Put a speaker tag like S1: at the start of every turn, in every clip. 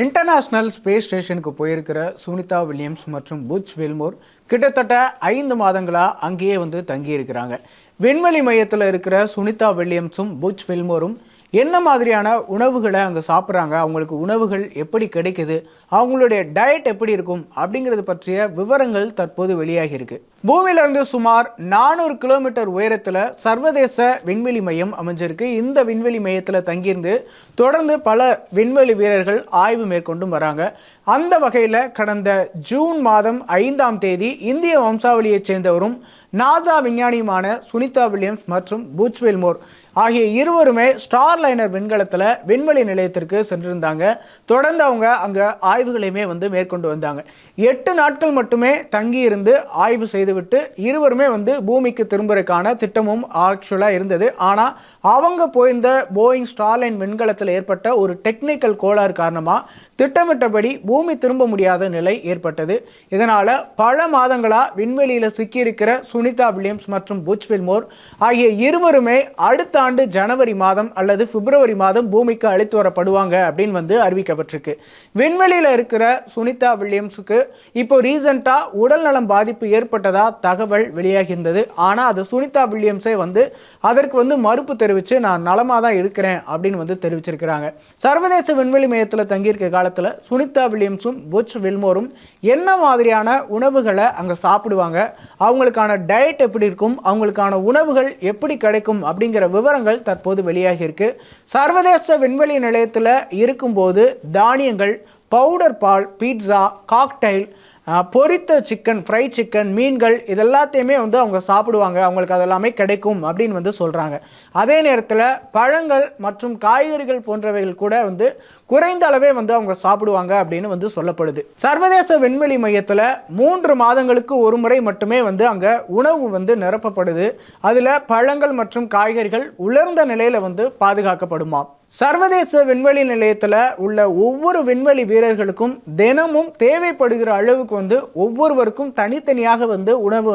S1: International space ஸ்டேஷனுக்கு போயிருக்கிற Sunita Williams மற்றும் புச் வில்மோர் கிட்டத்தட்ட 5 மாதங்களா அங்கேயே தங்கியிருக்கிறாங்க. விண்வெளி மையத்தில் இருக்கிற சுனிதா வில்லியம்ஸும் புச் வில்மோரும் என்ன மாதிரியான உணவுகளை அங்கே சாப்பிட்றாங்க, அவங்களுக்கு உணவுகள் எப்படி கிடைக்குது, அவங்களுடைய டயட் எப்படி இருக்கும் அப்படிங்கிறது பற்றிய விவரங்கள் தற்போது வெளியாகி இருக்கு. பூமியிலிருந்து சுமார் 400 கிலோமீட்டர் உயரத்தில் சர்வதேச விண்வெளி மையம் அமைஞ்சிருக்கு. இந்த விண்வெளி மையத்தில் தங்கியிருந்து தொடர்ந்து பல விண்வெளி வீரர்கள் ஆய்வு மேற்கொண்டும் வராங்க. அந்த வகையில் கடந்த ஜூன் மாதம் 5ஆம் தேதி இந்திய வம்சாவளியைச் சேர்ந்தவரும் நாசா விஞ்ஞானியுமான சுனிதா வில்லியம்ஸ் மற்றும் புச் வில்மோர் ஆகிய இருவருமே ஸ்டார் லைனர் விண்கலத்தில் விண்வெளி நிலையத்திற்கு சென்றிருந்தாங்க. தொடர்ந்து அவங்க அங்கே ஆய்வுகளையுமே மேற்கொண்டு வந்தாங்க. 8 நாட்கள் மட்டுமே தங்கியிருந்து ஆய்வு செய்துவிட்டு இருவருமே பூமிக்கு திரும்புறதுக்கான திட்டமும் ஆக்சுவலாக இருந்தது. ஆனால் அவங்க போயிருந்த போயிங் ஸ்டார்லைன் விண்கலத்தில் ஏற்பட்ட ஒரு டெக்னிக்கல் கோளாறு காரணமாக திட்டமிட்டபடி பூமி திரும்ப முடியாத நிலை ஏற்பட்டது. இதனால் பல மாதங்களாக விண்வெளியில் சிக்கியிருக்கிற சுனிதா வில்லியம்ஸ் மற்றும் புச் வில்மோர் ஆகிய இருவருமே அடுத்த ஆண்டு ஜனவரி மாதம் அல்லது பிப்ரவரி மாதம் பூமிக்கு அழைத்து வரப்படுவாங்க அப்படின்னு அறிவிக்கப்பட்டிருக்கு. விண்வெளியில் இருக்கிற சுனிதா வில்லியம்ஸுக்கு இப்போ ரீசெண்டா உடல் நலம் பாதிப்பு ஏற்பட்டதா தகவல் வெளியாகியிருந்தது. ஆனால் அது சுனிதா வில்லியம்ஸே அதற்கு மறுப்பு தெரிவித்து நான் நலமாக தான் இருக்கிறேன் அப்படின்னு தெரிவிச்சிருக்கிறாங்க. சர்வதேச விண்வெளி மையத்தில் தங்கியிருக்க காலத்தில் சுனிதா வில்லியம்ஸும் புச் வில்மோரும் என்ன மாதிரியான உணவுகளை அங்கே சாப்பிடுவாங்க, அவங்களுக்கான டயட் எப்படி இருக்கும், அவங்களுக்கான உணவுகள் எப்படி கிடைக்கும் அப்படிங்கிற விவரங்கள் தற்போது வெளியாகி இருக்கு. சர்வதேச விண்வெளி நிலையத்தில் இருக்கும்போது தானியங்கள், பவுடர் பால், பீட்சா, காக்டைல், பொரித்த சிக்கன், ஃப்ரை சிக்கன், மீன்கள் இதெல்லாத்தையுமே அவங்க சாப்பிடுவாங்க. அவங்களுக்கு அதெல்லாமே கிடைக்கும் அப்படின்னு சொல்கிறாங்க. அதே நேரத்தில் பழங்கள் மற்றும் காய்கறிகள் போன்றவைகள் கூட குறைந்த அளவே அவங்க சாப்பிடுவாங்க அப்படின்னு சொல்லப்படுது. சர்வதேச விண்வெளி மையத்தில் 3 மாதங்களுக்கு ஒரு முறை மட்டுமே அங்கே உணவு நிரப்பப்படுது. அதில் பழங்கள் மற்றும் காய்கறிகள் உலர்ந்த நிலையில் பாதுகாக்கப்படுமா. சர்வதேச விண்வெளி நிலையத்தில் உள்ள ஒவ்வொரு விண்வெளி வீரர்களுக்கும் தினமும் தேவைப்படுகிற அளவுக்கு ஒவ்வொருவருக்கும் தனித்தனியாக உணவு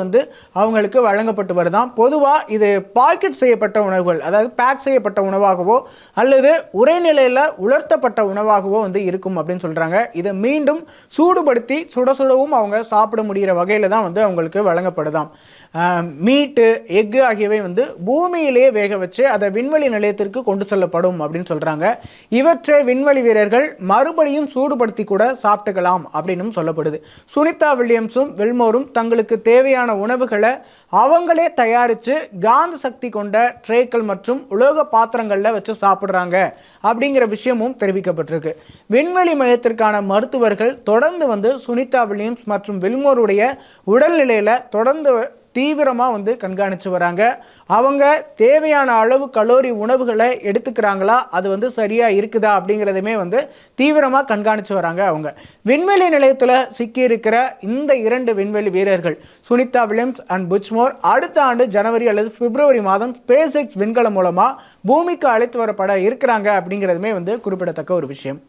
S1: அவங்களுக்கு வழங்கப்பட்டு வருதான். பொதுவாக இது பாக்கெட் செய்யப்பட்ட உணவுகள், அதாவது பேக் செய்யப்பட்ட உணவாகவோ அல்லது உரைநிலையில் உலர்த்தப்பட்ட உணவாகவோ இருக்கும் அப்படின்னு சொல்கிறாங்க. இதை மீண்டும் சூடுபடுத்தி சுட சுடவும் அவங்க சாப்பிட முடிகிற வகையில் தான் அவங்களுக்கு வழங்கப்படுதாம். மீட்டு, எக்கு ஆகியவை பூமியிலேயே வேக வச்சு அதை விண்வெளி நிலையத்திற்கு கொண்டு செல்லப்படும் அப்படின்னு சொல்றாங்க. இவற்றை விண்வெளி வீரர்கள் மறுபடியும் சூடுபடுத்தி கூட சாப்பிட்டுக்கலாம் அப்படின்னு சொல்லப்படுது. சுனிதா வில்லியம்ஸும் வில்மோரும் தங்களுக்கு தேவையான உணவுகளை அவங்களே தயாரித்து காந்த சக்தி கொண்ட ட்ரேக்கள் மற்றும் உலோக பாத்திரங்களில் வச்சு சாப்பிட்றாங்க அப்படிங்கிற விஷயமும் தெரிவிக்கப்பட்டிருக்கு. விண்வெளி மையத்திற்கான மருத்துவர்கள் தொடர்ந்து சுனிதா வில்லியம்ஸ் மற்றும் வில்மோருடைய உடல்நிலையில் தொடர்ந்து தீவிரமாக கண்காணித்து வராங்க. அவங்க தேவையான அளவு கலோரி உணவுகளை எடுத்துக்கிறாங்களா, அது சரியாக இருக்குதா அப்படிங்கிறதுமே தீவிரமாக கண்காணித்து வராங்க. அவங்க விண்வெளி நிலையத்தில் சிக்கியிருக்கிற இந்த 2 விண்வெளி வீரர்கள் சுனிதா வில்லியம்ஸ் அண்ட் புச்மோர் அடுத்த ஆண்டு ஜனவரி அல்லது பிப்ரவரி மாதம் ஸ்பேஸ் எக்ஸ் விண்கலம் மூலமாக பூமிக்கு அழைத்து வரப்பட இருக்கிறாங்க அப்படிங்கிறதுமே குறிப்பிடத்தக்க ஒரு விஷயம்.